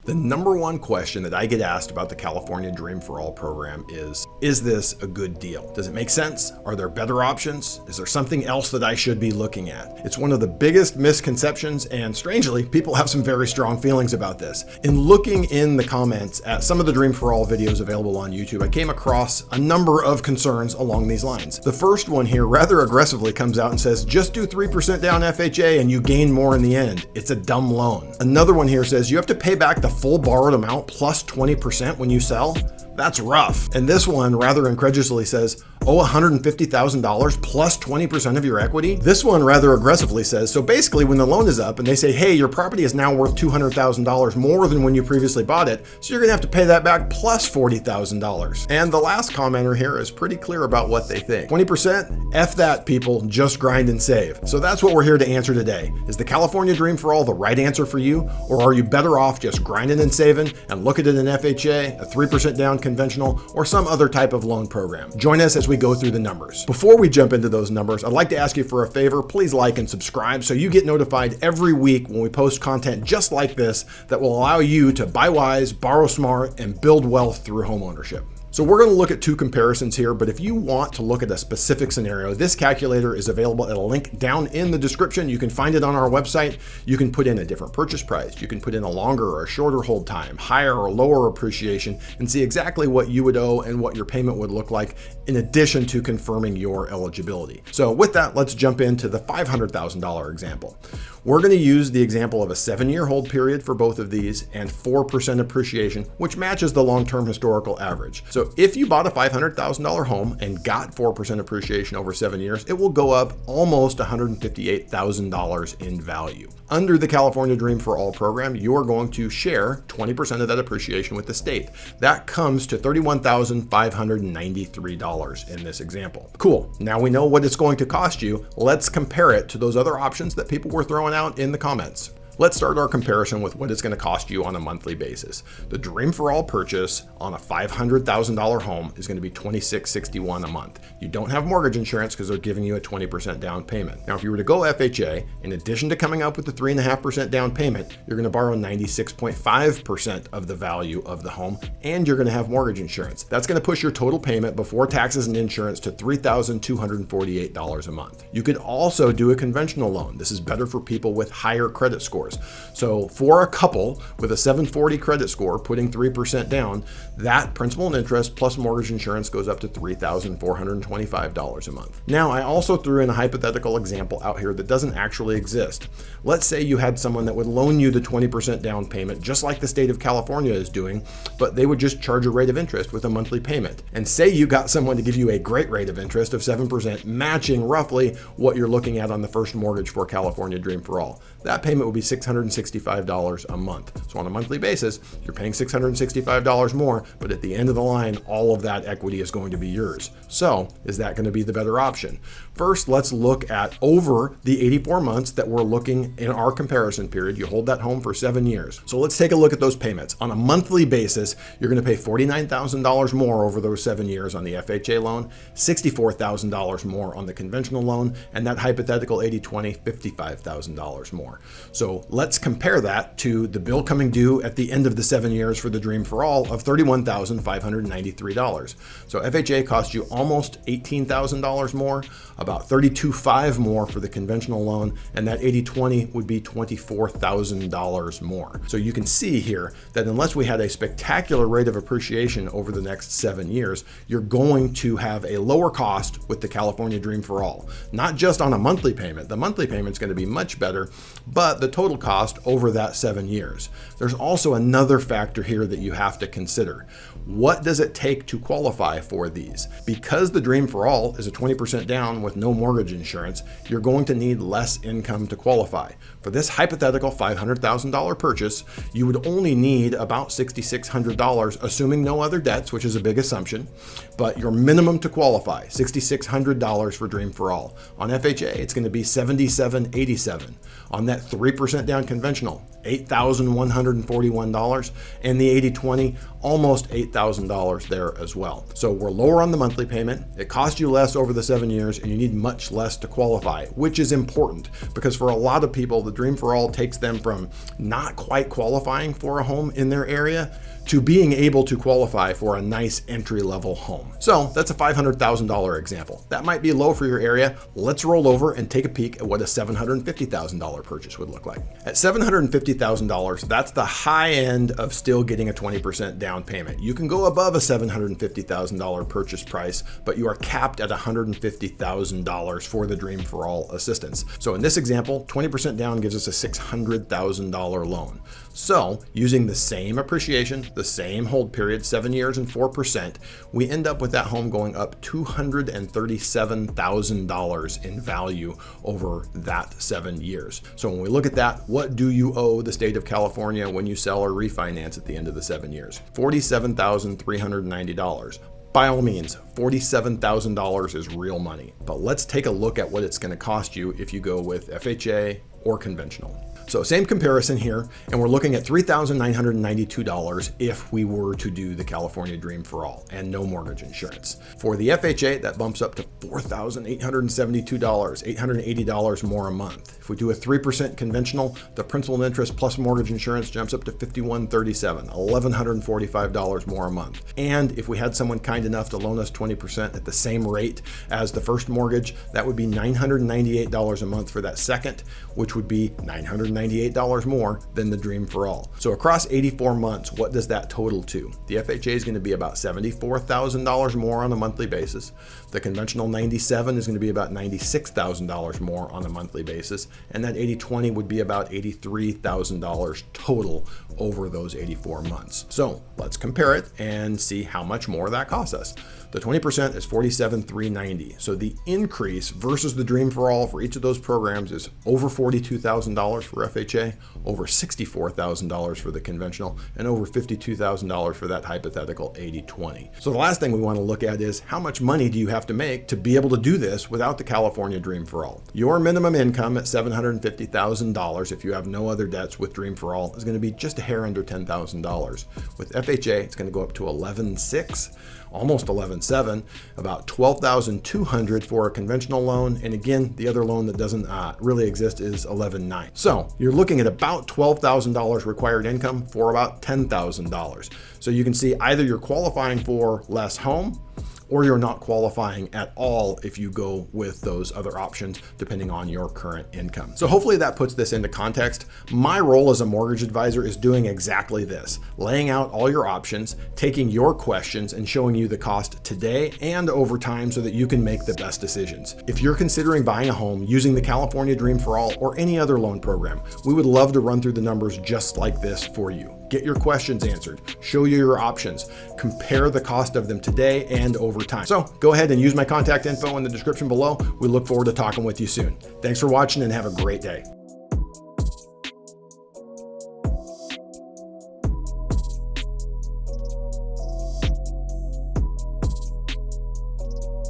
The number one question that I get asked about the California Dream For All program is this a good deal? Does it make sense? Are there better options? Is there something else that I should be looking at? It's one of the biggest misconceptions, and strangely, people have some very strong feelings about this. In looking in the comments at some of the Dream For All videos available on YouTube, I came across a number of concerns along these lines. The first one here rather aggressively comes out and says, just do 3% down FHA and you gain more in the end. It's a dumb loan. Another one here says you have to pay back the full borrowed amount plus 20% when you sell. That's rough. And this one rather incredulously says, oh, $150,000 plus 20% of your equity. This one rather aggressively says, so basically when the loan is up and they say, hey, your property is now worth $200,000 more than when you previously bought it, so you're gonna have to pay that back plus $40,000. And the last commenter here is pretty clear about what they think. 20%, F that people, just grind and save. So that's what we're here to answer today. Is the California Dream For All the right answer for you? Or are you better off just grinding and saving and look at it in FHA, a 3% down conventional, or some other type of loan program? Join us as we go through the numbers. Before we jump into those numbers, I'd like to ask you for a favor. Please like and subscribe so you get notified every week when we post content just like this that will allow you to buy wise, borrow smart, and build wealth through homeownership. So we're going to look at two comparisons here, but if you want to look at a specific scenario, this calculator is available at a link down in the description. You can find it on our website. You can put in a different purchase price. You can put in a longer or a shorter hold time, higher or lower appreciation, and see exactly what you would owe and what your payment would look like in addition to confirming your eligibility. So with that, let's jump into the $500,000 example. We're going to use the example of a 7-year hold period for both of these and 4% appreciation, which matches the long-term historical average. So if you bought a $500,000 home and got 4% appreciation over 7 years, it will go up almost $158,000 in value. Under the California Dream For All program, you are going to share 20% of that appreciation with the state. That comes to $31,593 in this example. Cool. Now we know what it's going to cost you. Let's compare it to those other options that people were throwing out in the comments. Let's start our comparison with what it's going to cost you on a monthly basis. The Dream For All purchase on a $500,000 home is going to be $26.61 a month. You don't have mortgage insurance because they're giving you a 20% down payment. Now, if you were to go FHA, in addition to coming up with the 3.5% down payment, you're going to borrow 96.5% of the value of the home, and you're going to have mortgage insurance. That's going to push your total payment before taxes and insurance to $3,248 a month. You could also do a conventional loan. This is better for people with higher credit scores. So for a couple with a 740 credit score, putting 3% down, that principal and interest plus mortgage insurance goes up to $3,425 a month. Now, I also threw in a hypothetical example out here that doesn't actually exist. Let's say you had someone that would loan you the 20% down payment, just like the state of California is doing, but they would just charge a rate of interest with a monthly payment. And say you got someone to give you a great rate of interest of 7%, matching roughly what you're looking at on the first mortgage for California Dream For All. That payment would be $665 a month. So on a monthly basis, you're paying $665 more, but at the end of the line, all of that equity is going to be yours. So is that going to be the better option? First, let's look at over the 84 months that we're looking in our comparison period. You hold that home for 7 years. So let's take a look at those payments. On a monthly basis, you're going to pay $49,000 more over those 7 years on the FHA loan, $64,000 more on the conventional loan, and that hypothetical 80/20, $55,000 more. So let's compare that to the bill coming due at the end of the 7 years for the Dream For All of $31,593. So FHA costs you almost $18,000 more, about $32,500 more for the conventional loan, and that 80/20 would be $24,000 more. So you can see here that unless we had a spectacular rate of appreciation over the next 7 years, you're going to have a lower cost with the California Dream For All. Not just on a monthly payment. The monthly payment is going to be much better, but the total cost over that 7 years. There's also another factor here that you have to consider. What does it take to qualify for these? Because the Dream For All is a 20% down with no mortgage insurance, you're going to need less income to qualify. For this hypothetical $500,000 purchase, you would only need about $6,600, assuming no other debts, which is a big assumption, but your minimum to qualify, $6,600 for Dream For All. On FHA, it's going to be $7,787. On that 3% down conventional, $8,141, and the 80/20, almost $8,000 there as well. So we're lower on the monthly payment, it costs you less over the 7 years, and you need much less to qualify, which is important because for a lot of people, the Dream for All takes them from not quite qualifying for a home in their area to being able to qualify for a nice entry-level home. So that's a $500,000 example. That might be low for your area. Let's roll over and take a peek at what a $750,000 purchase would look like. At $750,000, that's the high end of still getting a 20% down payment. You can go above a $750,000 purchase price, but you are capped at $150,000 for the Dream for All assistance. So in this example, 20% down gives us a $600,000 loan. So using the same appreciation, the same hold period, 7 years and 4%, we end up with that home going up $237,000 in value over that 7 years. So when we look at that, what do you owe the state of California when you sell or refinance at the end of the 7 years? $47,390. By all means, $47,000 is real money, but let's take a look at what it's going to cost you if you go with FHA or conventional. So same comparison here, and we're looking at $3,992 if we were to do the California Dream for All and no mortgage insurance. For the FHA, that bumps up to $4,872, $880 more a month. If we do a 3% conventional, the principal and interest plus mortgage insurance jumps up to $5,137, $1,145 more a month. And if we had someone kind enough to loan us 20% at the same rate as the first mortgage, that would be $998 a month for that second, which would be $998 more than the Dream for All. So across 84 months, what does that total to? The FHA is going to be about $74,000 more on a monthly basis. The conventional 97 is going to be about $96,000 more on a monthly basis. And that 80/20 would be about $83,000 total over those 84 months. So let's compare it and see how much more that costs us. The 20% is $47,390. So the increase versus the Dream for All for each of those programs is over $42,000 for FHA, over $64,000 for the conventional, and over $52,000 for that hypothetical 80/20. So the last thing we want to look at is how much money do you have to make to be able to do this without the California Dream for All? Your minimum income at $750,000 if you have no other debts with Dream for All is going to be just a hair under $10,000. With FHA, it's going to go up to $11,600, almost $11,700, about $12,200 for a conventional loan. And again, the other loan that doesn't really exist is $11,900. So you're looking at about $12,000 required income for about $10,000. So you can see either you're qualifying for less home or you're not qualifying at all if you go with those other options, depending on your current income. So hopefully that puts this into context. My role as a mortgage advisor is doing exactly this, laying out all your options, taking your questions and showing you the cost today and over time so that you can make the best decisions. If you're considering buying a home using the California Dream for All or any other loan program, we would love to run through the numbers just like this for you. Get your questions answered, show you your options, compare the cost of them today and over time. So go ahead and use my contact info in the description below. We look forward to talking with you soon. Thanks for watching and have a great day.